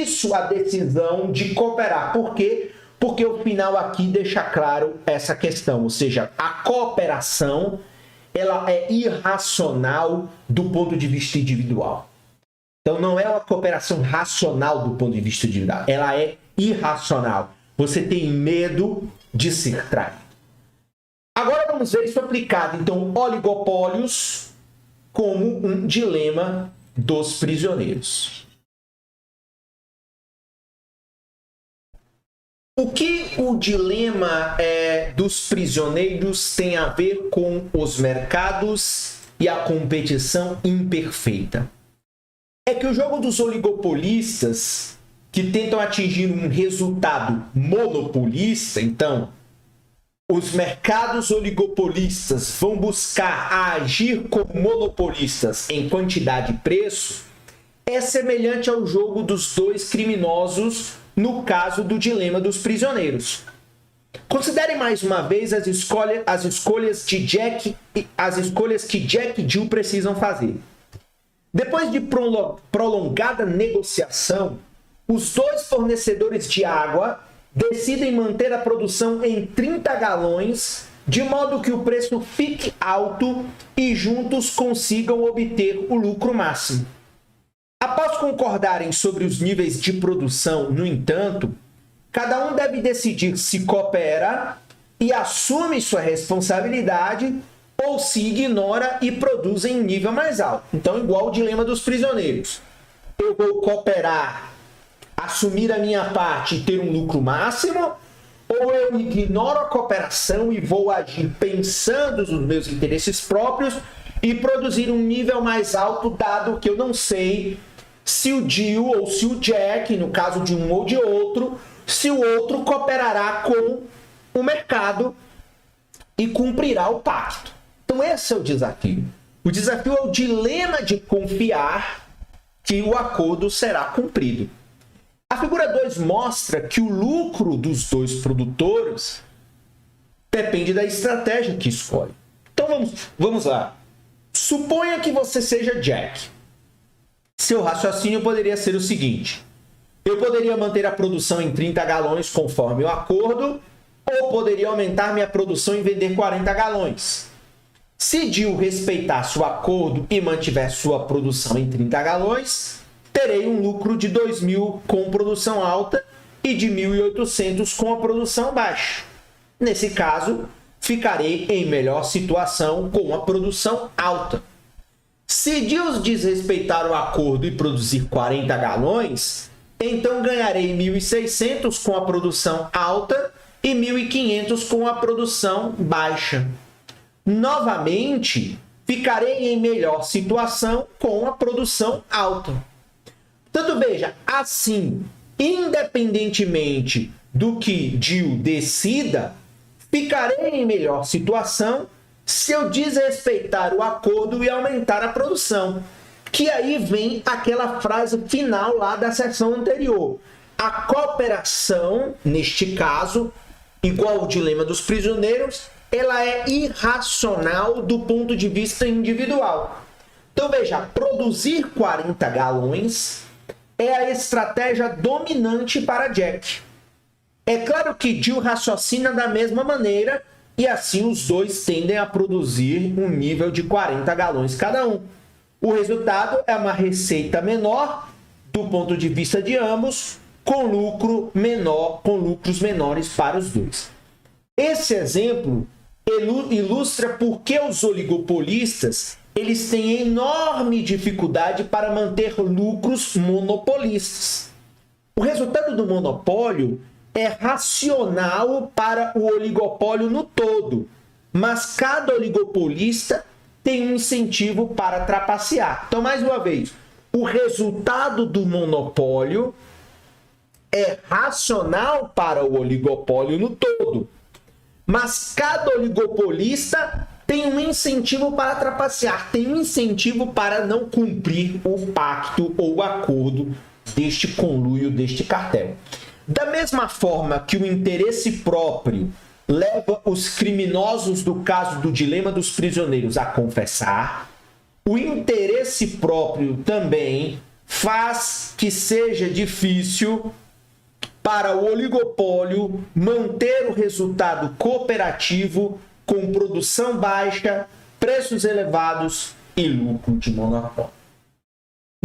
isso a decisão de cooperar. Por quê? Porque o final aqui deixa claro essa questão, ou seja, a cooperação ela é irracional do ponto de vista individual. Então não é uma cooperação racional do ponto de vista individual, ela é irracional. Você tem medo de ser traído. Agora vamos ver isso aplicado, então, oligopólios como um dilema dos prisioneiros. O que o dilema dos prisioneiros tem a ver com os mercados e a competição imperfeita? É que o jogo dos oligopolistas que tentam atingir um resultado monopolista, então, os mercados oligopolistas vão buscar agir como monopolistas em quantidade e preço, é semelhante ao jogo dos dois criminosos no caso do dilema dos prisioneiros. Considere mais uma vez as escolhas que Jack e Jill precisam fazer. Depois de prolongada negociação, os dois fornecedores de água decidem manter a produção em 30 galões, de modo que o preço fique alto e juntos consigam obter o lucro máximo. Após concordarem sobre os níveis de produção, no entanto, cada um deve decidir se coopera e assume sua responsabilidade ou se ignora e produz em nível mais alto. Então, igual o dilema dos prisioneiros. Eu vou cooperar, assumir a minha parte e ter um lucro máximo, ou eu ignoro a cooperação e vou agir pensando nos meus interesses próprios e produzir um nível mais alto, dado que eu não sei se o Jill ou se o Jack, no caso de um ou de outro, se o outro cooperará com o mercado e cumprirá o pacto. Então esse é o desafio. O desafio é o dilema de confiar que o acordo será cumprido. A figura 2 mostra que o lucro dos dois produtores depende da estratégia que escolhe. Então vamos lá. Suponha que você seja Jack. Seu raciocínio poderia ser o seguinte: eu poderia manter a produção em 30 galões conforme o acordo, ou poderia aumentar minha produção e vender 40 galões. Se Jill respeitasse o acordo e mantiver sua produção em 30 galões, terei um lucro de 2.000 com produção alta e de 1.800 com a produção baixa. Nesse caso, ficarei em melhor situação com a produção alta. Se Jill desrespeitar o acordo e produzir 40 galões, então ganharei 1.600 com a produção alta e 1.500 com a produção baixa. Novamente, ficarei em melhor situação com a produção alta. Portanto, veja, assim, independentemente do que Jill decida, ficarei em melhor situação se eu desrespeitar o acordo e aumentar a produção. Que aí vem aquela frase final lá da seção anterior. A cooperação, neste caso, igual ao dilema dos prisioneiros, ela é irracional do ponto de vista individual. Então veja, produzir 40 galões é a estratégia dominante para Jack. É claro que Jill raciocina da mesma maneira e assim os dois tendem a produzir um nível de 40 galões cada um. O resultado é uma receita menor do ponto de vista de ambos, com lucro menor, com lucros menores para os dois. Esse exemplo ilustra por que os oligopolistas eles têm enorme dificuldade para manter lucros monopolistas. O resultado do monopólio é racional para o oligopólio no todo, mas cada oligopolista tem um incentivo para trapacear. Então, mais uma vez, o resultado do monopólio é racional para o oligopólio no todo, mas cada oligopolista tem um incentivo para trapacear, tem um incentivo para não cumprir o pacto ou o acordo deste conluio, deste cartel. Da mesma forma que o interesse próprio leva os criminosos do caso do dilema dos prisioneiros a confessar, o interesse próprio também faz que seja difícil para o oligopólio manter o resultado cooperativo com produção baixa, preços elevados e lucro de monopólio.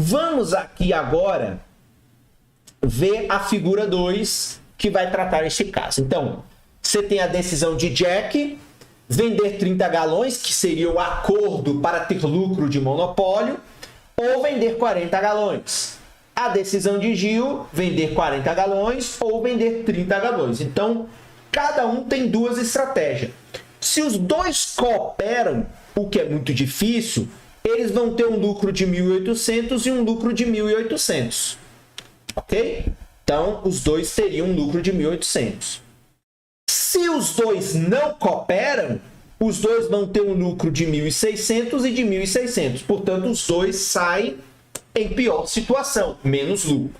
Vamos aqui agora ver a figura 2 que vai tratar este caso. Então, você tem a decisão de Jack vender 30 galões, que seria o acordo para ter lucro de monopólio, ou vender 40 galões. A decisão de Gil, vender 40 galões ou vender 30 galões. Então, cada um tem duas estratégias. Se os dois cooperam, o que é muito difícil, eles vão ter um lucro de 1.800 e um lucro de 1.800. Ok? Então, os dois teriam um lucro de 1.800. Se os dois não cooperam, os dois vão ter um lucro de 1.600 e de 1.600. Portanto, os dois saem em pior situação, menos lucro.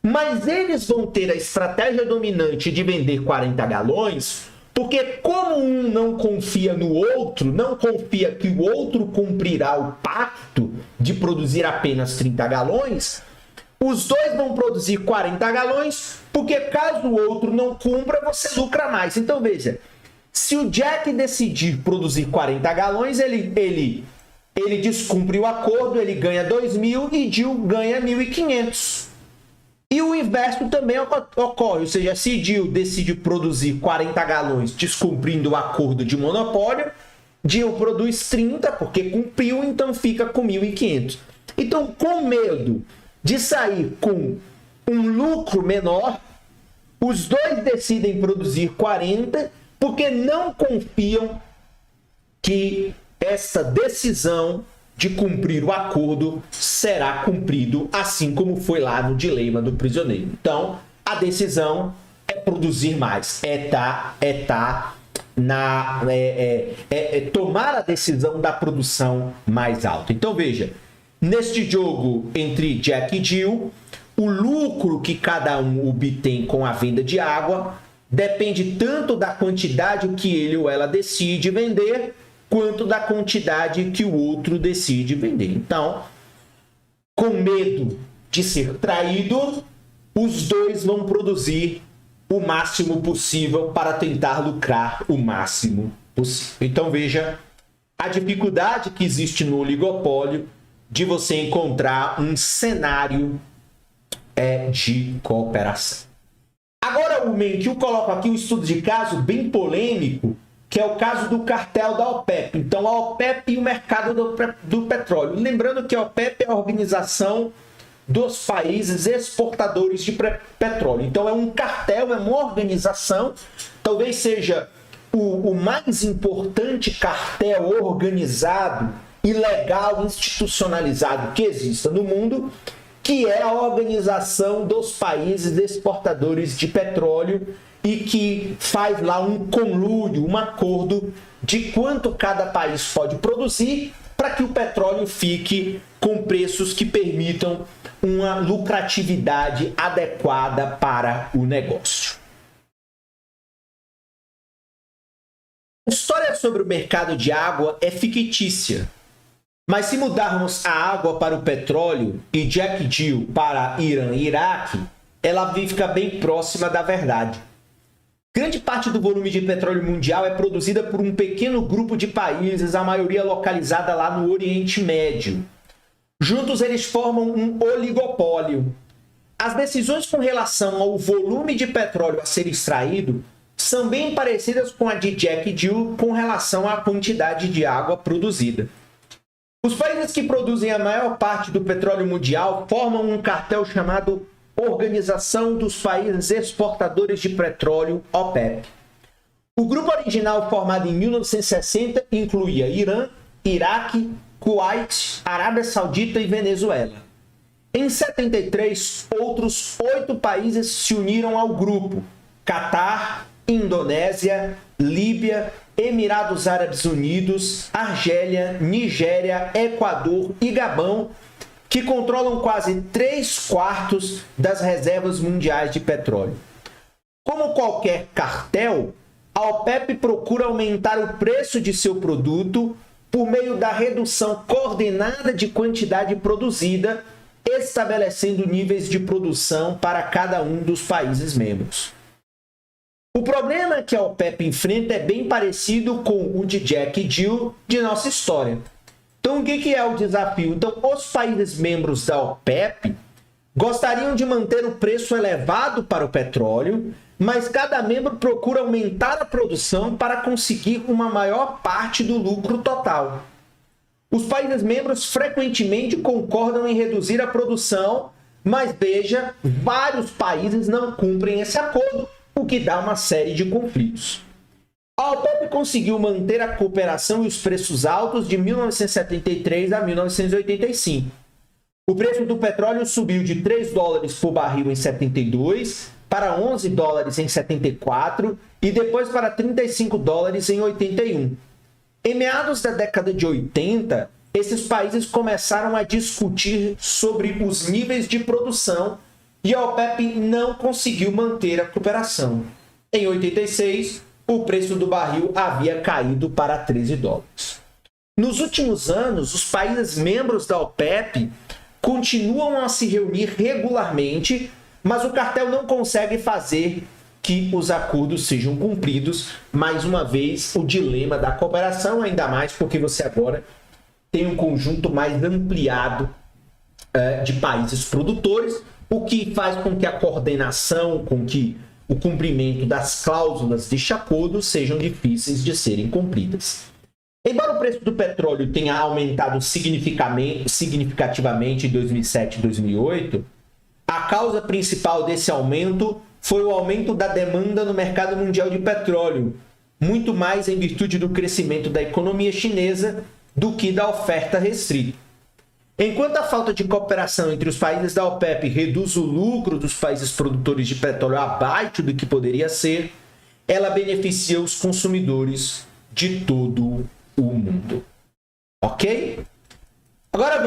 Mas eles vão ter a estratégia dominante de vender 40 galões, porque como um não confia no outro, não confia que o outro cumprirá o pacto de produzir apenas 30 galões, os dois vão produzir 40 galões, porque caso o outro não cumpra, você lucra mais. Então veja, se o Jack decidir produzir 40 galões, ele descumpre o acordo, ele ganha 2.000 e Gil ganha 1.500. E o inverso também ocorre, ou seja, se Gil decide produzir 40 galões descumprindo o acordo de monopólio, Gil produz 30 porque cumpriu, então fica com 1.500. Então, com medo de sair com um lucro menor, os dois decidem produzir 40 porque não confiam que essa decisão de cumprir o acordo será cumprido, assim como foi lá no dilema do prisioneiro. Então, a decisão é produzir mais, tomar a decisão da produção mais alta. Então, veja, neste jogo entre Jack e Jill, o lucro que cada um obtém com a venda de água depende tanto da quantidade que ele ou ela decide vender, quanto da quantidade que o outro decide vender. Então, com medo de ser traído, os dois vão produzir o máximo possível para tentar lucrar o máximo possível. Então, veja a dificuldade que existe no oligopólio de você encontrar um cenário de cooperação. Agora, o Menkil coloca aqui um estudo de caso bem polêmico, que é o caso do cartel da OPEP. Então, a OPEP e o mercado do petróleo. Lembrando que a OPEP é a organização dos países exportadores de petróleo. Então, é um cartel, é uma organização, talvez seja o mais importante cartel organizado, ilegal, institucionalizado que exista no mundo, que é a organização dos países exportadores de petróleo e que faz lá um conluio, um acordo de quanto cada país pode produzir para que o petróleo fique com preços que permitam uma lucratividade adequada para o negócio. A história sobre o mercado de água é fictícia, mas se mudarmos a água para o petróleo e Jack e Jill para Irã e Iraque, ela fica bem próxima da verdade. Grande parte do volume de petróleo mundial é produzida por um pequeno grupo de países, a maioria localizada lá no Oriente Médio. Juntos eles formam um oligopólio. As decisões com relação ao volume de petróleo a ser extraído são bem parecidas com a de Jack e Jill com relação à quantidade de água produzida. Os países que produzem a maior parte do petróleo mundial formam um cartel chamado Organização dos Países Exportadores de Petróleo, OPEP. O grupo original, formado em 1960, incluía Irã, Iraque, Kuwait, Arábia Saudita e Venezuela. Em 73, outros 8 países se uniram ao grupo: Catar, Indonésia, Líbia, Emirados Árabes Unidos, Argélia, Nigéria, Equador e Gabão, que controlam quase 3/4 das reservas mundiais de petróleo. Como qualquer cartel, a OPEP procura aumentar o preço de seu produto por meio da redução coordenada de quantidade produzida estabelecendo níveis de produção para cada um dos países membros. O problema que a OPEP enfrenta é bem parecido com o de Jack e Jill de nossa história. Então, o que é o desafio? Então, os países membros da OPEP gostariam de manter o preço elevado para o petróleo, mas cada membro procura aumentar a produção para conseguir uma maior parte do lucro total. Os países membros frequentemente concordam em reduzir a produção, mas veja, vários países não cumprem esse acordo, o que dá uma série de conflitos. A OPEP conseguiu manter a cooperação e os preços altos de 1973 a 1985. O preço do petróleo subiu de 3 dólares por barril em 72 para 11 dólares em 74 e depois para 35 dólares em 81. Em meados da década de 80, esses países começaram a discutir sobre os níveis de produção e a OPEP não conseguiu manter a cooperação. Em 86, o preço do barril havia caído para 13 dólares. Nos últimos anos, os países membros da OPEP continuam a se reunir regularmente, mas o cartel não consegue fazer que os acordos sejam cumpridos. Mais uma vez, o dilema da cooperação, ainda mais porque você agora tem um conjunto mais ampliado de países produtores, o que faz com que a coordenação, com que o cumprimento das cláusulas deste acordo sejam difíceis de serem cumpridas. Embora o preço do petróleo tenha aumentado significativamente em 2007 e 2008, a causa principal desse aumento foi o aumento da demanda no mercado mundial de petróleo, muito mais em virtude do crescimento da economia chinesa do que da oferta restrita. Enquanto a falta de cooperação entre os países da OPEP reduz o lucro dos países produtores de petróleo abaixo do que poderia ser, ela beneficia os consumidores de todo o mundo. Ok? Agora